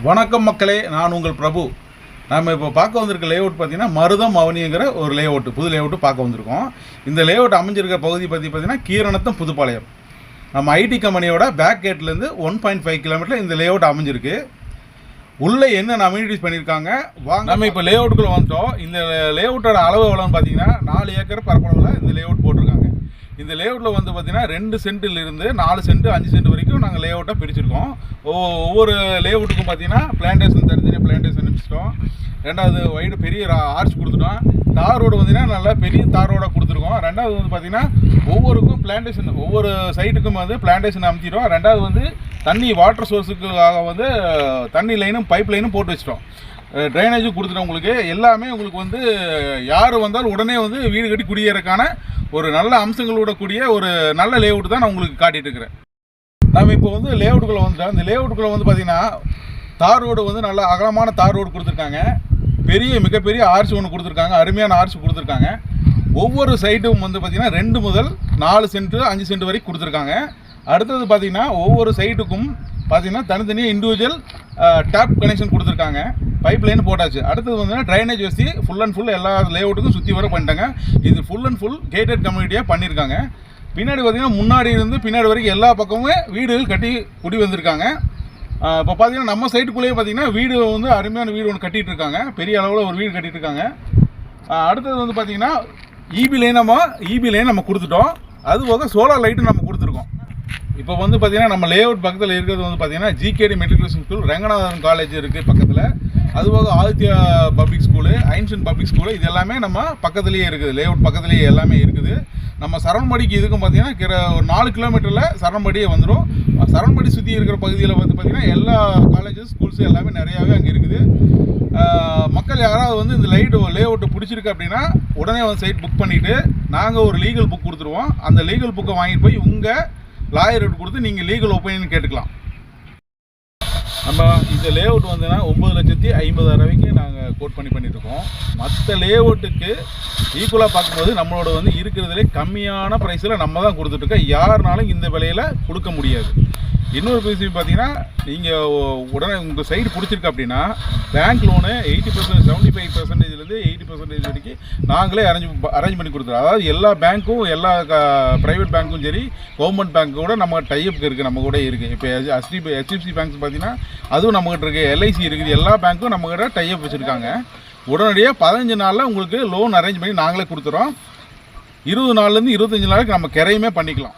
வணக்கம் மக்களே, நான் உங்கள் பிரபு. நம்ம இப்போ பார்க்க வந்திருக்க லேஅவுட் பார்த்தீங்கன்னா மருதம் அவனிங்கிற ஒரு லேஅவுட், புது லேஅவுட்டு பார்க்க வந்திருக்கோம். இந்த லேஅவுட் அமைஞ்சிருக்க பகுதி பார்த்தீங்கன்னா கீரனத்தம் புதுப்பாளையம். நம்ம ஐடி கம்பெனியோட பேக் கேட்லேருந்து 1.5 கிலோமீட்டர் இந்த லேஅவுட் அமைஞ்சிருக்கு. உள்ளே என்னென்ன அம்யூனிட்டிஸ் பண்ணியிருக்காங்க வாங்க. நம்ம இப்போ லேஅவுட்டுக்குள்ளே வந்துட்டோம். இந்த லேஅவுட்டோட அளவு எவ்வளோன்னு பார்த்தீங்கன்னா 4 ஏக்கர் பரப்பளவில் இந்த லேஅவுட் போட்டிருக்காங்க. இந்த லேஅவுட்டில் வந்து பார்த்தீங்கன்னா 2 சென்ட்டிலிருந்து 4 சென்ட் 5 சென்ட் வரைக்கும் நாங்கள் லேஅவுட்டாக பிரிச்சிருக்கோம். ஒவ்வொரு லேஅவுட்டுக்கும் பார்த்தீங்கன்னா பிளான்டேஷன் தனித்தனியாக பிளான்டேஷன் வச்சுட்டோம். ரெண்டாவது வைடு பெரிய ஆர்ச் கொடுத்துட்டோம். தார் ரோடு பார்த்தீங்கன்னா நல்லா பெரிய தார் ரோடாக கொடுத்துருக்கோம். ரெண்டாவது வந்து பார்த்தீங்கன்னா ஒவ்வொருக்கும் பிளான்டேஷன், ஒவ்வொரு சைட்டுக்கும் வந்து பிளான்டேஷன் அமைச்சிடும். ரெண்டாவது வந்து தண்ணி வாட்டர் சோர்ஸுக்காக வந்து தண்ணி லைனும் பைப் லைனும் போட்டு வச்சிட்டோம். ட்ரைனேஜும் கொடுத்துட்டோம். உங்களுக்கு எல்லாமே உங்களுக்கு வந்து யார் வந்தாலும் உடனே வந்து வீடு கட்டி குடியேறக்கான ஒரு நல்ல அம்சங்களோட கூடிய ஒரு நல்ல லேஅவுட் தான் நான் உங்களுக்கு காட்டிகிட்டு இருக்கிறேன். நம்ம இப்போ வந்து லேஅவுட்டுக்குள்ளே வந்துட்டோம். இந்த லேஅவுட்டுக்குள்ளே வந்து பார்த்திங்கன்னா தார் ரோடு வந்து நல்ல அகலமான தார் ரோடு கொடுத்துருக்காங்க. மிகப்பெரிய ஆர்ச் ஒன்று கொடுத்துருக்காங்க. அருமையான ஆர்ச் கொடுத்துருக்காங்க. ஒவ்வொரு சைட்டும் வந்து பார்த்திங்கன்னா 2 முதல் 4 சென்ட் 5 சென்ட் வரைக்கும் கொடுத்துருக்காங்க. அடுத்தது பார்த்திங்கன்னா ஒவ்வொரு சைட்டுக்கும் பார்த்திங்கன்னா தனித்தனியாக இண்டிவிஜுவல் டேப் கனெக்ஷன் கொடுத்துருக்காங்க. பைப் லைன் போட்டாச்சு. அடுத்தது வந்து ட்ரைனேஜ் வச்சு ஃபுல் அண்ட் ஃபுல் எல்லா லேஅவுட்டுக்கும் சுற்றி வர பண்ணிட்டாங்க. இது ஃபுல் அண்ட் ஃபுல் கேட்டட் கம்யூனிட்டியாக பண்ணியிருக்காங்க. பின்னாடி பார்த்திங்கன்னா முன்னாடி இருந்து பின்னாடி வரைக்கும் எல்லா பக்கமுமே வீடுகள் கட்டி குடி வந்திருக்காங்க. இப்போ பார்த்தீங்கன்னா நம்ம சைட்டுக்குள்ளேயே பார்த்தீங்கன்னா வீடு வந்து அருமையான வீடு ஒன்று கட்டிகிட்டு இருக்காங்க. பெரிய அளவில் ஒரு வீடு கட்டிகிட்டு இருக்காங்க. அடுத்தது வந்து பார்த்திங்கன்னா இபி லைன் நம்ம கொடுத்துட்டோம். அது போக சோலார் லைட்டு நம்ம கொடுத்துருக்கோம். இப்போ வந்து பார்த்திங்கன்னா நம்ம லேஅவுட் பக்கத்தில் இருக்கிறது வந்து பார்த்திங்கன்னா GKD matriculation school, Ranganathan college இருக்குது பக்கத்தில். அதுபோக Aditya public school, Einstein public school, இது எல்லாமே நம்ம பக்கத்துலேயே இருக்குது. லேஅவுட் பக்கத்துலேயே எல்லாமே இருக்குது. நம்ம சரவணம்படிக்கு இதுக்கும் பார்த்திங்கன்னா ஒரு 4 கிலோமீட்டரில் சரவணம்படியே வந்துடும். சரவணம்படி சுற்றி இருக்கிற பகுதியில் வந்து பார்த்திங்கன்னா எல்லா காலேஜஸ் ஸ்கூல்ஸு எல்லாமே நிறையாவே அங்கே இருக்குது. மக்கள் யாராவது வந்து இந்த லேஅவுட்டு பிடிச்சிருக்கு அப்படின்னா உடனே வந்து சைட் புக் பண்ணிவிட்டு நாங்கள் ஒரு லீகல் புக் கொடுத்துருவோம். அந்த லீகல் புக்கை வாங்கிட்டு போய் உங்கள் லாயர்கிட்ட கொடுத்து நீங்கள் லீகல் ஒப்பீனியன் கேட்டுக்கலாம். நம்ம இந்த லேஅவுட் வந்துன்னா 9,50,000 வரைக்கும் நாங்கள் கோட் பண்ணிட்டுருக்கோம். மற்ற லேஅவுட்டுக்கு ஈக்குவலாக பார்க்கும்போது நம்மளோட வந்து இருக்கிறதுலே கம்மியான ப்ரைஸில் நம்ம தான் கொடுத்துட்ருக்கோம். யாருனாலும் இந்த விலையில் கொடுக்க முடியாது. இன்னொரு விஷயம் பார்த்தீங்கன்னா நீங்கள் உடனே உங்கள் சைடு பிடிச்சிருக்கு அப்படின்னா பேங்க் லோனு 80%, 75%லேருந்து 80% வரைக்கும் நாங்களே அரேஞ்ச் பண்ணி கொடுத்துருவோம். அதாவது எல்லா பேங்க்கும், எல்லா ப்ரைவேட் பேங்க்கும் சரி, கவர்மெண்ட் பேங்க்கு கூட நம்ம டைப் இருக்குது, நம்ம கூட இருக்குது. இப்போ HDFC பேங்க்ஸ் பார்த்தீங்கன்னா அதுவும் நம்மகிட்ட இருக்குது. LIC இருக்குது. எல்லா பேங்க்கும் நம்மகிட்ட டைப் வச்சுருக்காங்க. உடனடியாக 15 நாளில் உங்களுக்கு லோன் அரேஞ்ச் பண்ணி நாங்களே கொடுத்துறோம். 20 நாள்லேருந்து 25 நாளைக்கு நம்ம கிரையுமே பண்ணிக்கலாம்.